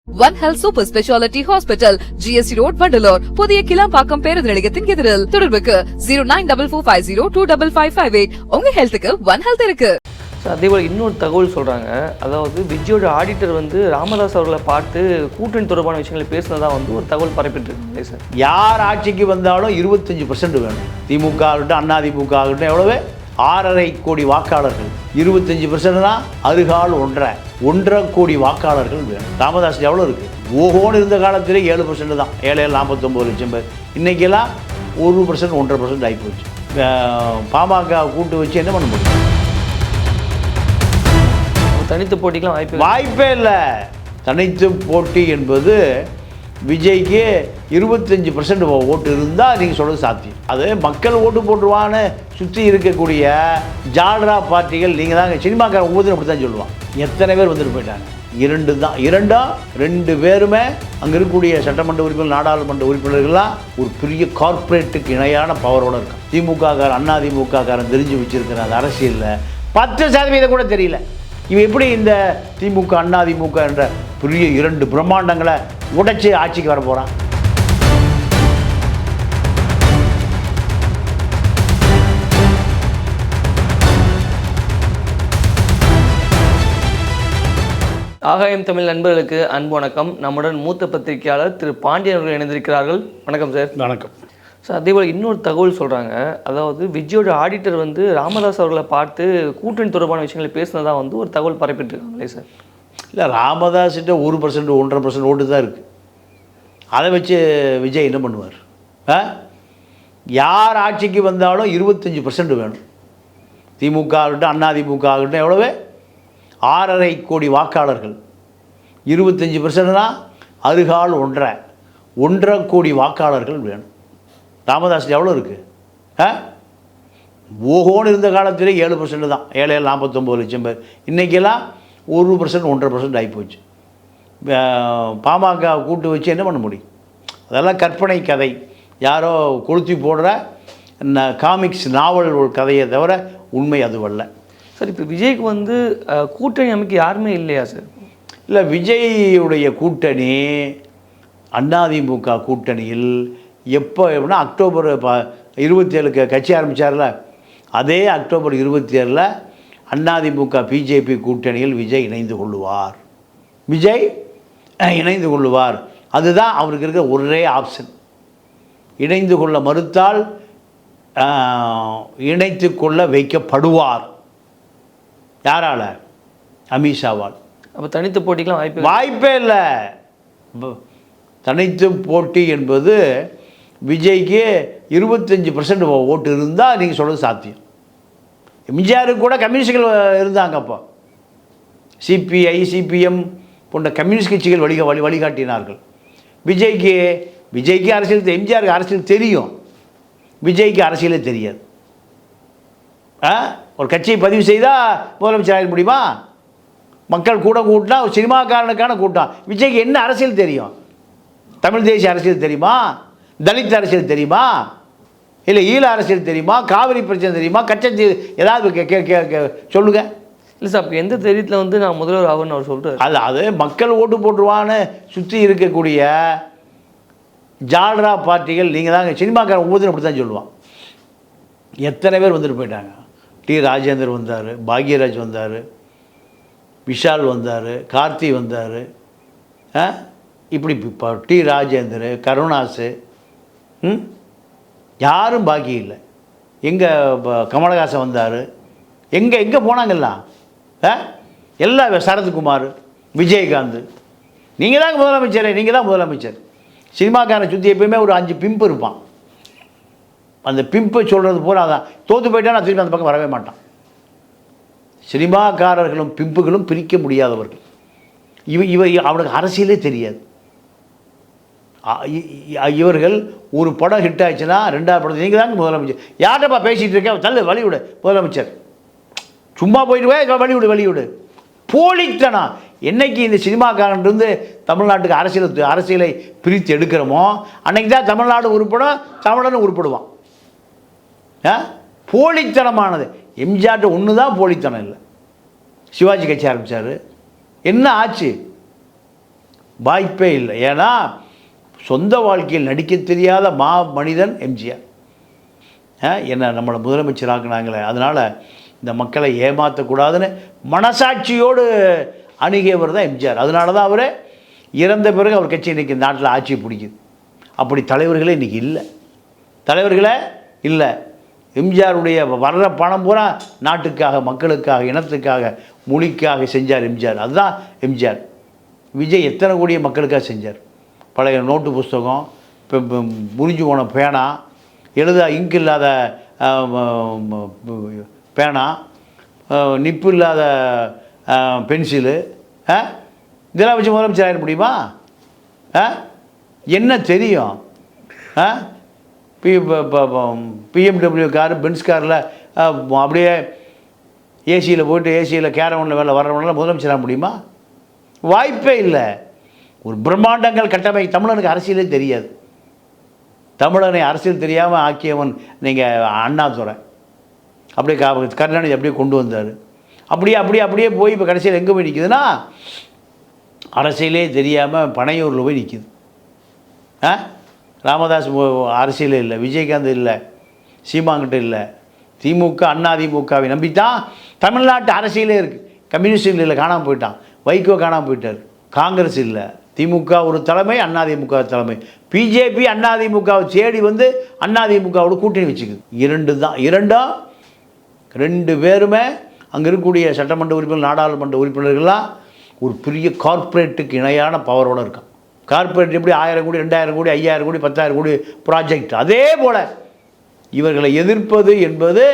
One Health Super Speciality Hospital, GST Road, Vandalore. புதிய கிளாம்பாக்கம் பேருந்து நிலையத்தின் எதிரில். தொடர்புக்கு 0944502558. உங்க ஹெல்த்துக்கு One Health இருக்கு. அதேபோல் இன்னொரு தகவல் சொல்கிறாங்க. அதாவது விஜயோட ஆடிட்டர் ராமதாஸ் அவர்களை பார்த்து கூட்டணி தொடர்பான விஷயங்களை பேசினதா ஒரு தகவல் பரப்பிட்டு இருக்காங்க சார். யார் ஆட்சிக்கு வந்தாலும் 25% வேணும். திமுக ஆகட்டும், அண்ணா திமுக ஆகட்டும், எவ்வளவு 6.5 கோடி வாக்காளர்கள். 25%னா அருகால் 1.5 கோடி வாக்காளர்கள் வேணும். ராமதாஸ் எவ்வளோ இருக்குது? ஓஹோன்னு இருந்த காலத்திலே 7% தான். 7,49 லட்சம் பேர். இன்றைக்கெல்லாம் 1%, 1.5% ஆகிப்போச்சு. பாமக கூட்டு வச்சு என்ன பண்ண முடியும்? தனித்து போட்டிக்கெலாம் வாய்ப்பே இல்லை. தனித்து போட்டி என்பது விஜய்க்கு 25% ஓட்டு இருந்தால் நீங்கள் சொல்கிறது சாத்தியம். அது மக்கள் ஓட்டு போட்டுருவான்னு சுற்றி இருக்கக்கூடிய ஜால்ரா பார்ட்டிகள் நீங்கள் தாங்க சினிமாக்காரன் ஒவ்வொருத்தரும் அப்படி தான் சொல்லுவான். எத்தனை பேர் வந்துட்டு போயிட்டாங்க? 2 பேருமே அங்கே இருக்கக்கூடிய சட்டமன்ற உறுப்பினர், நாடாளுமன்ற உறுப்பினர்கள்லாம் ஒரு பெரிய கார்ப்பரேட்டுக்கு இணையான பவரோடு இருக்கான். திமுககாரன், அண்ணா திமுககாரன் தெரிஞ்சு வச்சிருக்கிற அந்த அரசியலில் 10% கூட தெரியல. இவன் எப்படி இந்த திமுக, அண்ணா திமுக என்ற பெரிய 2 பிரம்மாண்டங்களை உடைச்சி ஆட்சிக்கு வர போகிறான்? ஆகாயம் தமிழ் நண்பர்களுக்கு அன்பு வணக்கம். நம்முடன் மூத்த பத்திரிகையாளர் திரு பாண்டியன் அவர்கள் இணைந்திருக்கிறார்கள். வணக்கம் சார். வணக்கம் சார். அதேபோல் இன்னொரு தகவல் சொல்கிறாங்க. அதாவது விஜயோட ஆடிட்டர் ராமதாஸ் அவர்களை பார்த்து கூட்டணி தொடர்பான விஷயங்களை பேசினதா ஒரு தகவல் பரப்பிட்டு இருக்காங்களே சார். இல்லை, ராமதாஸ்கிட்ட 1%, 1.5% ஓட்டு தான் இருக்குது. அதை வச்சு விஜய் என்ன பண்ணுவார்? யார் ஆட்சிக்கு வந்தாலும் 25% வேணும். திமுக ஆகட்டும், அண்ணா திமுக ஆகட்டும், எவ்வளவு 6.5 கோடி வாக்காளர்கள். 25%னா அருகால் 1.5 கோடி வாக்காளர்கள் வேணும். ராமதாஸ் எவ்வளோ இருக்குது? ஓஹோன்னு இருந்த காலத்திலே 7% தான். 7,49 லட்சம் பேர். இன்றைக்கெல்லாம் 1%, 1.5% ஆகிப்போச்சு. பாமக கூட்டு வச்சு என்ன பண்ண முடியும்? அதெல்லாம் கற்பனை கதை, யாரோ கொளுத்தி போடுற காமிக்ஸ் நாவல் ஒரு கதையை தவிர உண்மை அதுவல்ல சார். இப்போ விஜய்க்கு கூட்டணி அமைக்க யாருமே இல்லையா சார்? இல்லை, விஜய்யுடைய கூட்டணி அதிமுக கூட்டணியில் எப்படின்னா அக்டோபர் 27 கட்சி ஆரம்பித்தார்ல, அதே அக்டோபர் 27 அதிமுக பிஜேபி கூட்டணியில் விஜய் இணைந்து கொள்ளுவார். அதுதான் அவருக்கு இருக்க ஒரே ஆப்ஷன். இணைந்து கொள்ள மறுத்தால் இணைத்து கொள்ள வைக்கப்படுவார். யாரால்? அமித்ஷாவால். அப்போ தனித்து போட்டிக்கெலாம் வாய்ப்பே இல்லை. தனித்து போட்டி என்பது விஜய்க்கு 25% ஓட்டு இருந்தால் நீங்கள் சொல்கிறது சாத்தியம். எம்ஜிஆருக்கு கூட கம்யூனிஸ்டுகள் இருந்தாங்க. அப்போ சிபிஐ, சிபிஎம் போன்ற கம்யூனிஸ்ட் கட்சிகள் வழிகாட்டினார்கள். விஜய்க்கு அரசியல், எம்ஜிஆருக்கு அரசியல் தெரியும், விஜய்க்கு அரசியலே தெரியாது. ஒரு கட்சியை பதிவு செய்தால் முதலமைச்சர் ஆக முடியுமா? மக்கள் கூட்டினா ஒரு சினிமாக்காரனுக்கான கூட்டம். விஜய்க்கு என்ன அரசியல் தெரியும்? தமிழ் தேசிய அரசியல் தெரியுமா? தலித் அரசியல் தெரியுமா? இல்லை ஈழ அரசியல் தெரியுமா? காவிரி பிரச்சனை தெரியுமா? கச்சத்தீவு ஏதாவது சொல்லுங்க. இல்லை சார், அப்போ எந்த தைரியத்தில் நான் முதல்வர் ஆகுன்னு அவர் சொல்கிறார். அது மக்கள் ஓட்டு போட்டுருவான்னு சுற்றி இருக்கக்கூடிய ஜால்ரா பார்ட்டிகள் நீங்கள் தாங்க சினிமாக்காரன் ஒவ்வொருத்தரும் அப்படி தான் சொல்லுவான். எத்தனை பேர் வந்துட்டு போயிட்டாங்க? டி ராஜேந்தர் வந்தார், பாக்யராஜ் வந்தார், விஷால் வந்தார், கார்த்தி வந்தார். இப்படி இப்போ டி ராஜேந்தர், கருணாசு, யாரும் பாக்கி இல்லை. எங்கே கமலஹாசன் வந்தார், எங்கே போனாங்கல்லாம் எல்லாம் சரத்குமார், விஜயகாந்த். நீங்கள் தான் முதலமைச்சர். சினிமாக்காரன் சுற்றி எப்பயுமே ஒரு 5 பிம்பு இருப்பான். அந்த பிம்பை சொல்கிறது பூரா அதான். தோற்று போயிட்டா நான் திரும்பி அந்த பக்கம் வரவே மாட்டான். சினிமாக்காரர்களும் பிம்புகளும் பிரிக்க முடியாதவர்கள். அவனுக்கு அரசியலே தெரியாது. இவர்கள் ஒரு படம் ஹிட் ஆயிடுச்சுன்னா 2வது படம் நீங்கள் தாங்க முதலமைச்சர். யார்கிட்டப்பா பேசிகிட்டு இருக்கேன்? தள்ளு, வழிவிடு. முதலமைச்சர் சும்மா போயிட்டு வழிவிடு. போலித்தனா என்னைக்கு இந்த சினிமாக்காரன்ட்டு தமிழ்நாட்டுக்கு அரசியலை பிரித்து எடுக்கிறோமோ அன்னைக்கு தான் தமிழ்நாடு உருப்படும், தமிழனும் உருப்படுவான். போலித்தனமானது. எம்ஜிஆர்ட்ட ஒன்று தான் போலித்தனம் இல்லை. சிவாஜி கட்சி ஆரம்பித்தார், என்ன ஆச்சு? வாய்ப்பே இல்லை. ஏன்னா சொந்த வாழ்க்கையில் நடிக்க தெரியாத மனிதன் எம்ஜிஆர். என்ன நம்மளை முதலமைச்சராக்குனாங்களே, அதனால் இந்த மக்களை ஏமாற்றக்கூடாதுன்னு மனசாட்சியோடு அணுகியவர் தான் எம்ஜிஆர். அதனால தான் அவர் இறந்த பிறகு அவர் கட்சி இன்றைக்கி நாட்டில் ஆட்சி பிடிக்குது. அப்படி தலைவர்களே இன்றைக்கி இல்லை, தலைவர்களே இல்லை. எம்ஜிஆருடைய வர்ற பணம் பூரா நாட்டுக்காக, மக்களுக்காக, இனத்துக்காக, மொழிக்காக செஞ்சார் எம்ஜிஆர். அதுதான் எம்ஜிஆர். விஜய் எத்தனை கோடிய மக்களுக்காக செஞ்சார். பழைய நோட்டு புஸ்தகம், இப்போ முறிஞ்சு போன பேனா, எழுத இங்கு இல்லாத பேனா, நிப்பு இல்லாத பென்சிலு, இதெல்லாம் வச்சு முதலமைச்சர் ஆகிட முடியுமா? என்ன தெரியும்? பிஎம்டபிள்யூ காரு, பென்ஸ் காரில் அப்படியே ஏசியில் போய்ட்டு ஏசியில் கேரவனில் வேலை வர்றவங்களாம் முதலமைச்சராக முடியுமா? வாய்ப்பே இல்லை. ஒரு பிரம்மாண்டங்கள் கட்டமை. தமிழனுக்கு அரசியலே தெரியாது. தமிழனை அரசியல் தெரியாமல் ஆக்கியவன் நீங்கள் அண்ணாதுரை. அப்படியே கருணாநிதி அப்படியே கொண்டு வந்தார். அப்படியே அப்படியே அப்படியே போய் இப்போ கடைசியில் எங்கே போய் நிற்குதுன்னா, அரசியலே தெரியாமல் பனையூரில் போய் நிற்கிது. ராமதாஸ் அரசியலே இல்லை, விஜயகாந்த் இல்லை, சீமாங்கிட்ட இல்லை. திமுக அதிமுகவை நம்பித்தான் தமிழ்நாட்டு அரசியலே இருக்குது. கம்யூனிஸ்ட் இல்லை, காணாமல் போயிட்டான். வைகோ காணாமல் போயிட்டார். காங்கிரஸ் இல்லை, திமுக ஒரு தலைமை, அதிமுக தலைமை. பிஜேபி அதிமுகவை தேடி வந்து அதிமுகவோட கூட்டணி வச்சுக்குது. ரெண்டு பேருமே அங்கே இருக்கக்கூடிய சட்டமன்ற உறுப்பினர், நாடாளுமன்ற உறுப்பினர்கள்லாம் ஒரு பெரிய கார்ப்பரேட்டுக்கு இணையான பவரோடு இருக்கான். கார்ப்பரேட் எப்படி 1000 கோடி, 2000 கோடி, 5000 கோடி, 10,000 கோடி ப்ராஜெக்ட், அதே போல் இவர்களை எதிர்ப்பது என்பது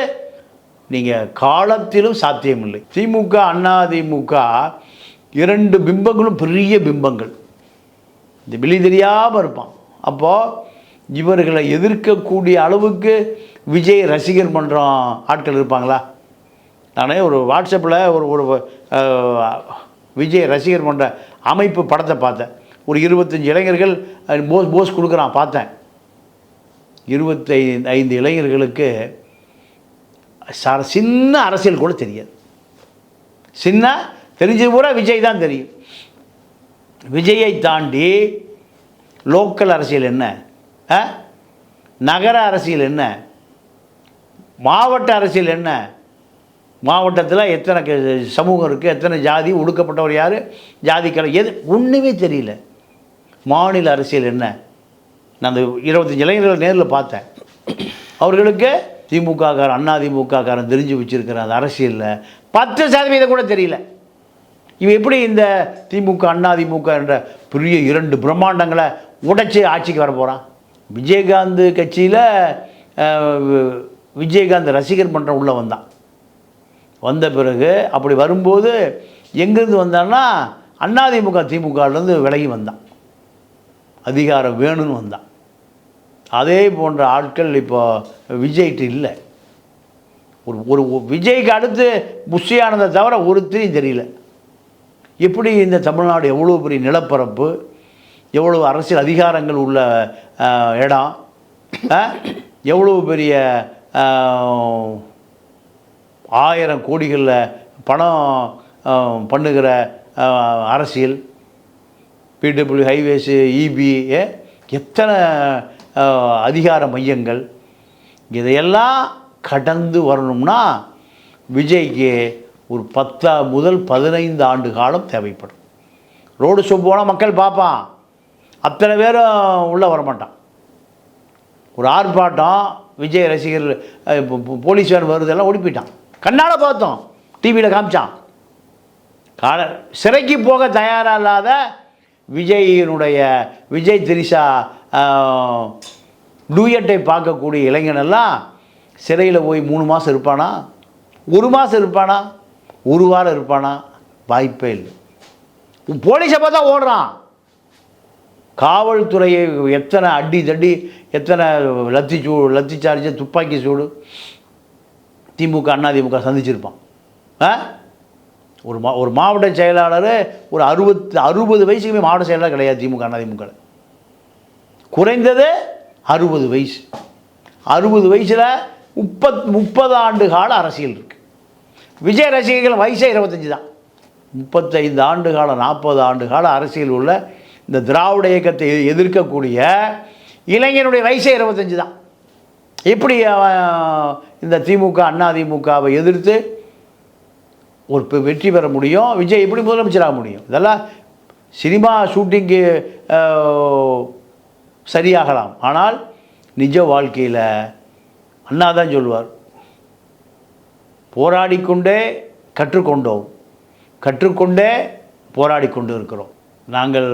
நீங்கள் காலத்திலும் சாத்தியமில்லை. திமுக அதிமுக இரண்டு பிம்பங்களும் பெரிய பிம்பங்கள். இந்த வெளி தெரியாமல் இருப்பான். அப்போது இவர்களை எதிர்க்கக்கூடிய அளவுக்கு விஜய் ரசிகர் மன்றம் ஆட்கள் இருப்பாங்களா? நானே ஒரு வாட்ஸ்அப்பில் ஒரு விஜய் ரசிகர் மன்ற அமைப்பு படத்தை பார்த்தேன். ஒரு 25 இளைஞர்கள் போஸ் கொடுக்குறான், பார்த்தேன். 25 இளைஞர்களுக்கு சின்ன அரசியல் கூட தெரியாது. சின்ன தெரிஞ்சது பூரா விஜய் தான் தெரியும். விஜயை தாண்டி லோக்கல் அரசியல் என்ன, நகர அரசியல் என்ன, மாவட்ட அரசியல் என்ன, மாவட்டத்தில் எத்தனை சமூகம் இருக்குது, எத்தனை ஜாதி, ஒடுக்கப்பட்டவர் யார், ஜாதி கலை எது, ஒன்றுமே தெரியல. மாநில அரசியல் என்ன? நான் அந்த 25 இளைஞர்கள் நேரில் பார்த்தேன். அவர்களுக்கு திமுககாரன், அதிமுககாரன் தெரிஞ்சு வச்சுருக்கிற அந்த அரசியலில் 10% கூட தெரியல. இவன் எப்படி இந்த திமுக அதிமுக என்ற பெரிய 2 பிரம்மாண்டங்களை உடைச்சி ஆட்சிக்கு வர போகிறான்? விஜயகாந்த் கட்சியில் விஜயகாந்த் ரசிகர் மன்றம் உள்ளே வந்த பிறகு அப்படி வரும்போது எங்கேருந்து வந்தான்னா அதிமுக திமுகலேருந்து விலகி வந்தான், அதிகாரம் வேணும்னு வந்தான். அதே போன்ற ஆட்கள் இப்போ விஜய்கிட்ட இல்லை. ஒரு விஜய்க்கு அடுத்து புஷியானதை தவிர ஒருத்தரையும் தெரியல. எப்படி இந்த தமிழ்நாடு எவ்வளோ பெரிய நிலப்பரப்பு, எவ்வளோ அரசியல் அதிகாரங்கள் உள்ள இடம், எவ்வளோ பெரிய 1000 கோடிகளில் பணம் பண்ணுகிற அரசியல், பிடபிள்யூ ஹைவேஸு, இபி, எத்தனை அதிகார மையங்கள், இதையெல்லாம் கடந்து வரணும்னா விஜய்க்கு ஒரு 10 முதல் 15 ஆண்டு காலம் தேவைப்படும். ரோடு ஷோ போனால் மக்கள் பார்ப்பான், அத்தனை பேரும் உள்ளே வரமாட்டான். ஒரு ஆர்ப்பாட்டம், விஜய் ரசிகர்கள் போலீஸ் வேன் வருதெல்லாம் ஓடி போயிட்டான். கண்ணால் பார்த்தோம், டிவியில் காமிச்சான். சிறைக்கு போக தயாராக இல்லாத விஜய் திரிஷா டூயட்டை பார்க்கக்கூடிய இளைஞனெல்லாம் சிறையில் போய் 3 மாதம் இருப்பானா, 1 மாதம் இருப்பானா, 1 வாரம் இருப்பானா? வாய்ப்பே இல்லை. போலீஸை பார்த்தா ஓடுறான். காவல்துறையை எத்தனை அடி தடி, எத்தனை லத்தி சார்ஜ், துப்பாக்கி சூடு திமுக அதிமுக சந்திச்சிருப்பான். ஒரு மாவட்ட செயலாளர் ஒரு 60 வயசுக்குமே மாவட்ட செயலாளர் கிடையாது திமுக அதிமுக. குறைந்தது 60 வயசு. 60 வயசில் 30 ஆண்டு கால அரசியல் இருக்குது. விஜய் ரசிகர்கள் வயசே 25 தான். 35 ஆண்டு காலம், 40 ஆண்டு கால அரசியல் உள்ள இந்த திராவிட இயக்கத்தை எதிர்க்கக்கூடிய இளைஞனுடைய வயசே 25 தான். எப்படி இந்த திமுக அதிமுகவை எதிர்த்து ஒரு வெற்றி பெற முடியும்? விஜய் எப்படி முதலமைச்சராக முடியும்? இதெல்லாம் சினிமா ஷூட்டிங்கு சரியாகலாம், ஆனால் நிஜ வாழ்க்கையில் அண்ணா தான் சொல்லுவார், போராடிக்கொண்டே கற்றுக்கொண்டோம், கற்றுக்கொண்டே போராடி கொண்டு இருக்கிறோம். நாங்கள்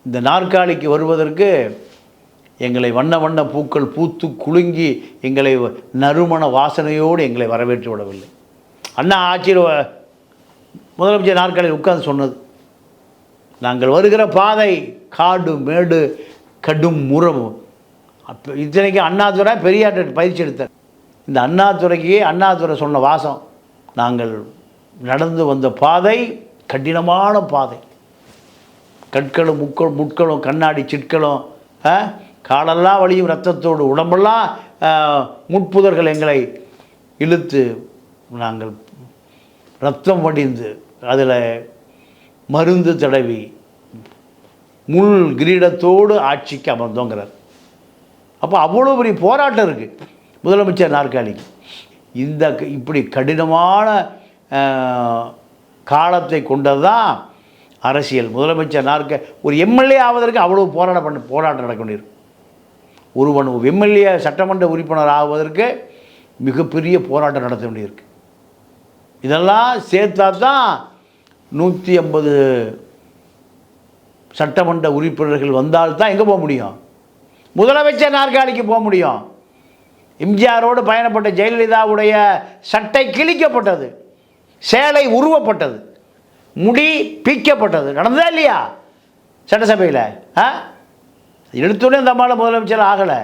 இந்த நாற்காலிக்கு வருவதற்கு எங்களை வண்ண வண்ண பூக்கள் பூத்து குலுங்கி எங்களை நறுமண வாசனையோடு எங்களை வரவேற்று விடவில்லை. அண்ணா ஆட்சியில் முதலமைச்சர் நாற்காலியில் உட்கார்ந்து சொன்னது, நாங்கள் வருகிற பாதை காடு மேடு கடும் முறம். அப்போ இத்தனைக்கு அண்ணாதுரை பெரியார்ட்ட பயிற்சி எடுத்தார். இந்த அண்ணாதுரை சொன்ன வாசம், நாங்கள் நடந்து வந்த பாதை கடினமான பாதை, கற்களும் முட்களும் கண்ணாடி சிட்களும், காலெல்லாம் வலியும் ரத்தத்தோடு உடம்பெல்லாம் முட்புதர்கள் எங்களை இழுத்து நாங்கள் ரத்தம் வடிந்து அதில் மருந்து தடவி முள் கிரீடத்தோடு ஆட்சிக்கு அமர்ந்தோங்கிறார். அப்போ அவ்வளோ பெரிய போராட்டம் இருக்குது முதலமைச்சர் நாற்காலிக்கு. இந்த இப்படி கடினமான காலத்தை கொண்டது தான் அரசியல். முதலமைச்சர் ஒரு எம்எல்ஏ ஆவதற்கு அவ்வளோ போராட்டம் நடக்க வேண்டியிருக்கும். ஒருவன் எம்எல்ஏ சட்டமன்ற உறுப்பினர் ஆகுவதற்கு மிகப்பெரிய போராட்டம் நடத்த வேண்டியிருக்கு. இதெல்லாம் சேர்த்தா தான் 150 சட்டமன்ற உறுப்பினர்கள் வந்தால்தான் எங்கே போக முடியும்? முதலமைச்சர் நாற்காலிக்கு போக முடியும். எம்ஜிஆரோடு பயணப்பட்ட ஜெயலலிதாவுடைய சட்டை கிழிக்கப்பட்டது, சேலை உருவப்பட்டது, முடி பீக்கப்பட்டது. நடந்ததா இல்லையா சட்டசபையில்? எடுத்தோடனே இந்த அம்மாவில் முதலமைச்சர் ஆகலை.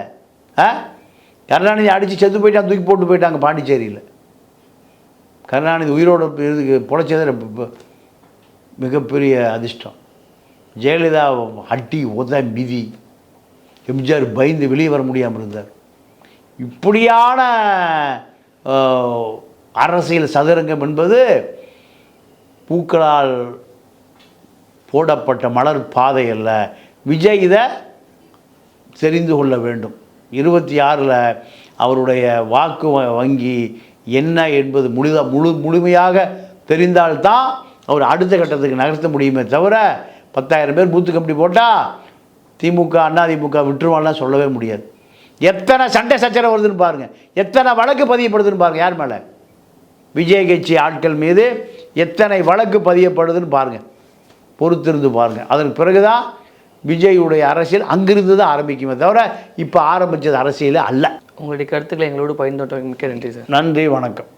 கருணாநிதி அடித்து செத்து போயிட்டான், தூக்கி போட்டு போயிட்டாங்க பாண்டிச்சேரியில். கருணாநிதி உயிரோடு பொழைச்சது மிகப்பெரிய அதிர்ஷ்டம். ஜெயலலிதா அட்டி உத மிதி, எம்ஜிஆர் பயந்து வெளியே வர முடியாமல் இருந்தார். இப்படியான அரசியல் சதுரங்கம் என்பது பூக்களால் போடப்பட்ட மலர் பாதை அல்ல. விஜய் இதை தெரிந்து கொள்ள வேண்டும். 26 அவருடைய வாக்கு வங்கி என்ன என்பது முழுமையாக தெரிந்தால்தான் அவர் அடுத்த கட்டத்துக்கு நகர்த்த முடியுமே தவிர 10,000 பேர் பூத்து கமிட்டி போட்டால் திமுக அதிமுக விட்டுருவான்லாம் சொல்லவே முடியாது. எத்தனை சண்டை சச்சரவு வருதுன்னு பாருங்கள், எத்தனை வழக்கு பதியப்படுதுன்னு பாருங்கள். யார் மேலே? விஜய் கட்சி ஆட்கள் மீது எத்தனை வழக்கு பதியப்படுதுன்னு பாருங்கள், பொறுத்திருந்து பாருங்கள். அதற்கு பிறகு தான் விஜயுடைய அரசியல் அங்கிருந்து தான் ஆரம்பிக்குமே தவிர இப்போ ஆரம்பித்தது அரசியல் அல்ல. உங்களுடைய கருத்துக்களை எங்களோடு பகிர்ந்து மிக்க நன்றி சார். நன்றி, வணக்கம்.